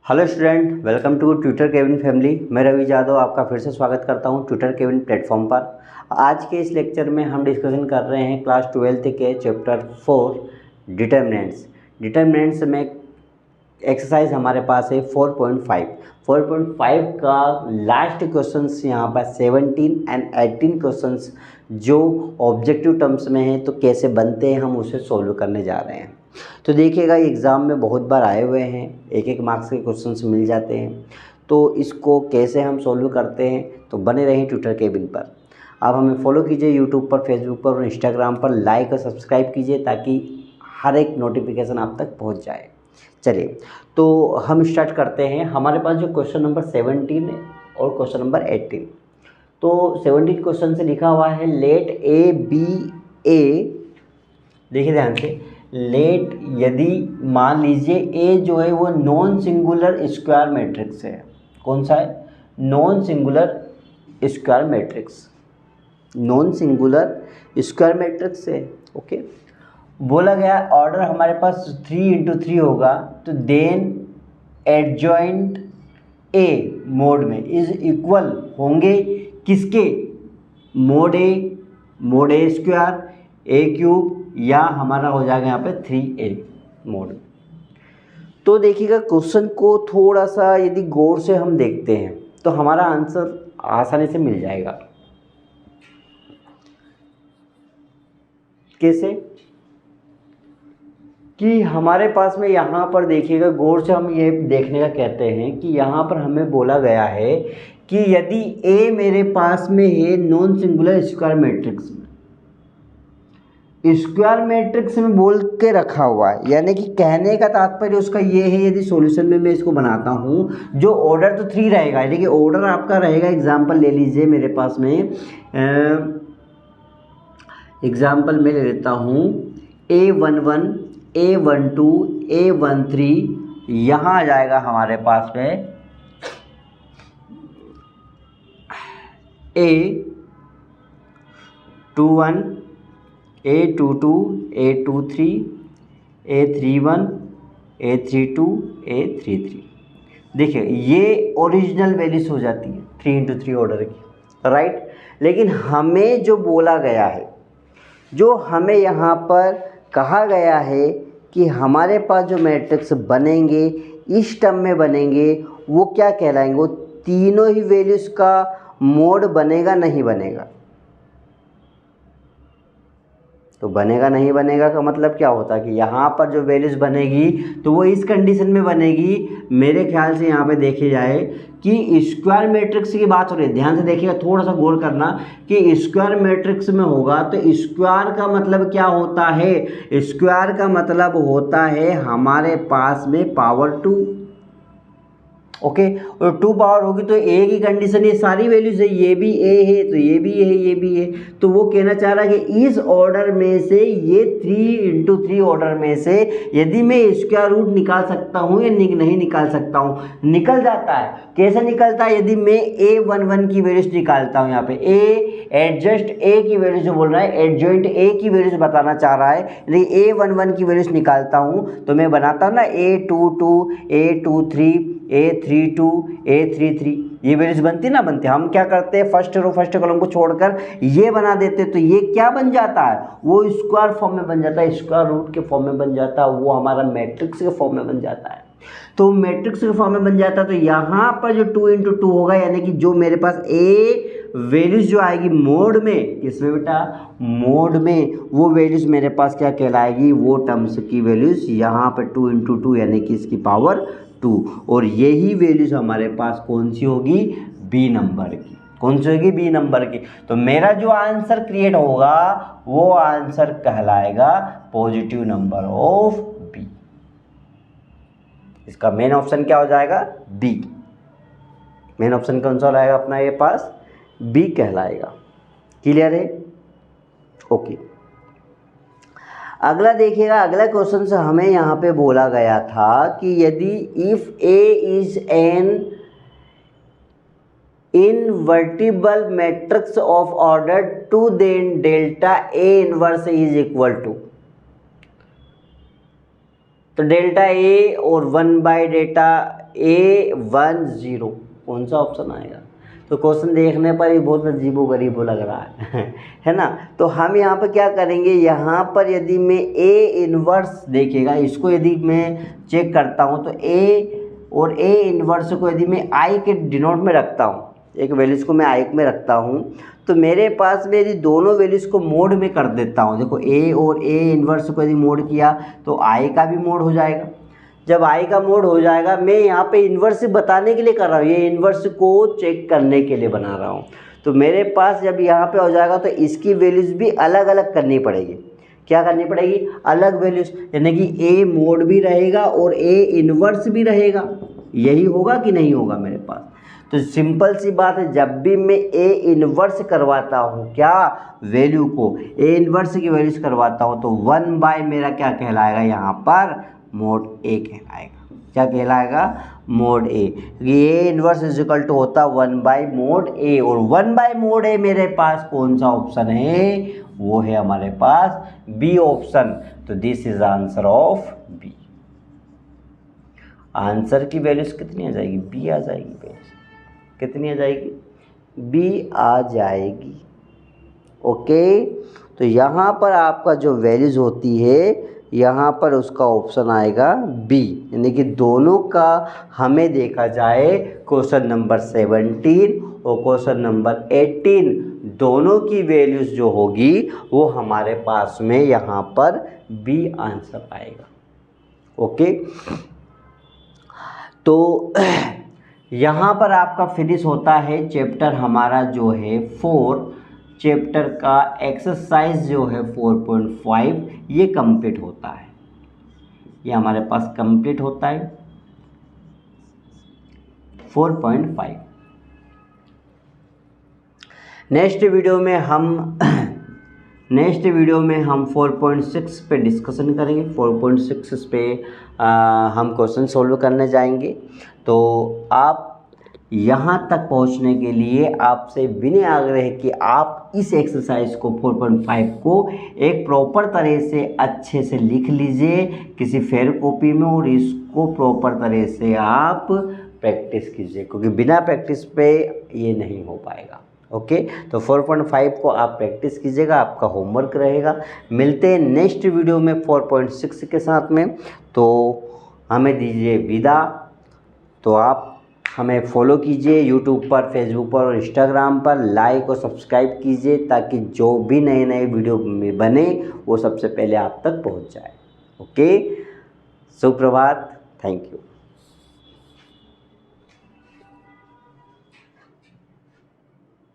Hello student, welcome to tutor Kevin family. मैं रवि यादव आपका फिर से स्वागत करता हूं ट्यूटर केविन प्लेटफॉर्म पर। आज के इस लेक्चर में हम डिस्कशन कर रहे हैं क्लास 12th के चैप्टर 4 डिटर्मिनेंट्स। डिटर्मिनेंट्स में एक्सरसाइज हमारे पास है 4.5 का लास्ट क्वेश्चंस यहाँ पर 17 एंड 18 क्वेश्चंस जो ऑब्जेक्टिव टर्म्स में हैं तो कैसे बनते हैं हम उसे सॉल्व करने जा रहे हैं। तो देखिएगा एग्ज़ाम में बहुत बार आए हुए हैं, एक मार्क्स के क्वेश्चंस मिल जाते हैं, तो इसको कैसे हम सॉल्व करते हैं तो बने रहें ट्यूटर केबिन पर। आप हमें फॉलो कीजिए यूट्यूब पर, फेसबुक पर और इंस्टाग्राम पर, लाइक और सब्सक्राइब कीजिए ताकि हर एक नोटिफिकेशन आप तक पहुंच जाए। चलिए तो हम स्टार्ट करते हैं। हमारे पास जो क्वेश्चन नंबर 17 है और क्वेश्चन नंबर 18। तो 17 क्वेश्चन से लिखा हुआ है लेट ए बी ए, देखिए ध्यान से, लेट यदि मान लीजिए ए जो है वो नॉन सिंगुलर स्क्वायर मैट्रिक्स है। कौन सा है? Non singular square matrix, non singular square matrix है। ओके, बोला गया ऑर्डर हमारे पास 3×3 होगा, तो देन एडजॉइंट ए मोड में इज इक्वल होंगे किसके? मोड ए स्क्वायर, ए क्यूब, या हमारा हो जाएगा यहाँ पे 3a मोड। तो देखिएगा क्वेश्चन को थोड़ा सा यदि गौर से हम देखते हैं तो हमारा आंसर आसानी से मिल जाएगा। कैसे? कि हमारे पास में यहाँ पर देखिएगा गौर से हम ये देखने का कहते हैं कि यहाँ पर हमें बोला गया है कि यदि a मेरे पास में है नॉन सिंगुलर स्क्वायर मैट्रिक्स में, स्क्वायर मैट्रिक्स में बोल के रखा हुआ है, यानी कि कहने का तात्पर्य उसका ये है, यदि सॉल्यूशन में मैं इसको बनाता हूँ जो ऑर्डर तो 3 रहेगा, यानी कि ऑर्डर आपका रहेगा, एग्जांपल ले लीजिए मेरे पास में, एग्जांपल मैं ले लेता हूँ A11, A12, A13, यहाँ आ जाएगा हमारे पास में A21, A22, A23, A31, A32, A33। देखिए ये ओरिजिनल वैल्यूज हो जाती है 3×3 ऑर्डर की, राइट। लेकिन हमें जो बोला गया है, जो हमें यहाँ पर कहा गया है कि हमारे पास जो मैट्रिक्स बनेंगे इस टर्म में बनेंगे, वो क्या कहलाएंगे? वो तीनों ही वैल्यूज का मोड बनेगा नहीं बनेगा? तो बनेगा नहीं बनेगा का मतलब क्या होता है कि यहाँ पर जो वैल्यूज बनेगी तो वो इस कंडीशन में बनेगी, मेरे ख्याल से यहाँ पे देखे जाए कि स्क्वायर मैट्रिक्स की बात हो रही है। ध्यान से देखिएगा, थोड़ा सा गौर करना कि स्क्वायर मैट्रिक्स में होगा तो स्क्वायर का मतलब क्या होता है? स्क्वायर का मतलब होता है हमारे पास में पावर 2। ओके, और 2 पावर होगी तो ए की कंडीशन ये सारी वैल्यूज है, ये भी ए है तो ये भी है, ये भी है। तो वो कहना चाह रहा है कि इस ऑर्डर में से, ये 3×3 ऑर्डर में से यदि मैं स्क्वायर रूट निकाल सकता हूँ या नहीं निकाल सकता हूँ? निकल जाता है। कैसे निकलता है? यदि मैं A11 की वैल्यूज निकालता हूँ, यहाँ पे एडजस्ट ए की वैल्यूज जो बोल रहा है, एडजॉइंट ए की वैल्यूज बताना चाह रहा है, यदि A11 की वैल्यूज निकालता हूँ तो मैं बनाता हूँ ना A22, A23, A32, A33, ये वैल्यूज बनती ना बनती। हम क्या करते हैं, फर्स्ट रो फर्स्ट कॉलम को छोड़कर ये बना देते, तो ये क्या बन जाता है? वो स्क्वायर फॉर्म में बन जाता है, स्क्वायर रूट के फॉर्म में बन जाता है, वो हमारा मैट्रिक्स के फॉर्म में बन जाता है। तो मैट्रिक्स के फॉर्म में बन जाता है, तो यहाँ पर जो 2×2 होगा, यानी कि जो मेरे पास ए वैल्यूज जो आएगी मोड में, किसमें बेटा? मोड में, वो वैल्यूज मेरे पास क्या कहलाएगी? वो टर्म्स की वैल्यूज यहाँ पर 2×2 यानी कि इसकी पावर 2, और यही वैल्यूज हमारे पास कौन सी होगी? बी नंबर की। कौन सी होगी? बी नंबर की। तो मेरा जो आंसर क्रिएट होगा वो आंसर कहलाएगा पॉजिटिव नंबर ऑफ बी। इसका मेन ऑप्शन क्या हो जाएगा? बी। मेन ऑप्शन कौन सा रहेगा अपना? ये पास बी कहलाएगा। क्लियर है? ओके, अगला देखिएगा, अगला क्वेश्चन से हमें यहाँ पे बोला गया था कि यदि if A is an invertible matrix of order 2 then delta A inverse is equal to, तो डेल्टा ए और 1/डेल्टा A 10 कौन सा ऑप्शन आएगा? तो क्वेश्चन देखने पर ही बहुत अजीबोगरीब लग रहा है ना। तो हम यहाँ पर क्या करेंगे, यहाँ पर यदि मैं A इन्वर्स देखिएगा, इसको यदि मैं चेक करता हूँ तो A और A इन्वर्स को यदि मैं I के डिनोट में रखता हूँ, एक वैल्यूज़ को मैं I में रखता हूँ, तो मेरे पास में यदि दोनों वैल्यूज़ को मोड में कर देता हूँ, देखो A और A इन्वर्स को यदि मोड किया तो I का भी मोड हो जाएगा। जब I का मोड हो जाएगा, मैं यहाँ पे इन्वर्स बताने के लिए कर रहा हूँ, ये इन्वर्स को चेक करने के लिए बना रहा हूँ। तो मेरे पास जब यहाँ पे हो जाएगा तो इसकी वैल्यूज़ भी अलग अलग करनी पड़ेगी। क्या करनी पड़ेगी? अलग वैल्यूज़, यानी कि A मोड भी रहेगा और A इन्वर्स भी रहेगा। यही होगा कि नहीं होगा मेरे पास? तो सिंपल सी बात है, जब भी मैं A इन्वर्स करवाता हूँ, क्या वैल्यू को A इन्वर्स की वैल्यूज़ करवाता हूँ, तो 1/ मेरा क्या कहलाएगा यहाँ पर? मोड A कहलाएगा। क्या कहलाएगा? Mod A। ये A inverse is equal to होता 1/ मोड A, और 1/ मोड A मेरे पास कौन सा ऑप्शन है? वो है हमारे पास बी ऑप्शन। तो this is answer of B. Answer की वैल्यूज कितनी आ जाएगी? बी आ जाएगी। वैल्यूज कितनी आ जाएगी? बी आ जाएगी। ओके, तो यहाँ पर आपका जो वैल्यूज होती है, यहाँ पर उसका ऑप्शन आएगा बी, यानी कि दोनों का हमें देखा जाए क्वेश्चन नंबर 17 और क्वेश्चन नंबर 18, दोनों की वैल्यूज जो होगी वो हमारे पास में यहाँ पर बी आंसर आएगा। ओके, तो यहाँ पर आपका फिनिश होता है चैप्टर हमारा जो है 4, चैप्टर का एक्सरसाइज जो है 4.5 ये कंप्लीट होता है। ये हमारे पास कंप्लीट होता है 4.5। नेक्स्ट वीडियो में हम 4.6 पे डिस्कशन करेंगे। 4.6 पे हम क्वेश्चन सोल्व करने जाएंगे। तो आप यहाँ तक पहुँचने के लिए आपसे विनय आग्रह है कि आप इस एक्सरसाइज को 4.5 को एक प्रॉपर तरह से अच्छे से लिख लीजिए किसी फेयर कॉपी में, और इसको प्रॉपर तरह से आप प्रैक्टिस कीजिए, क्योंकि बिना प्रैक्टिस पे ये नहीं हो पाएगा। ओके, तो 4.5 को आप प्रैक्टिस कीजिएगा, आपका होमवर्क रहेगा। मिलते हैं नेक्स्ट वीडियो में 4.6 के साथ में। तो हमें दीजिए विदा। तो आप हमें फॉलो कीजिए यूट्यूब पर, फेसबुक पर और इंस्टाग्राम पर, लाइक और सब्सक्राइब कीजिए ताकि जो भी नए नए वीडियो बने वो सबसे पहले आप तक पहुंच जाए। ओके, सुप्रभात, थैंक यू।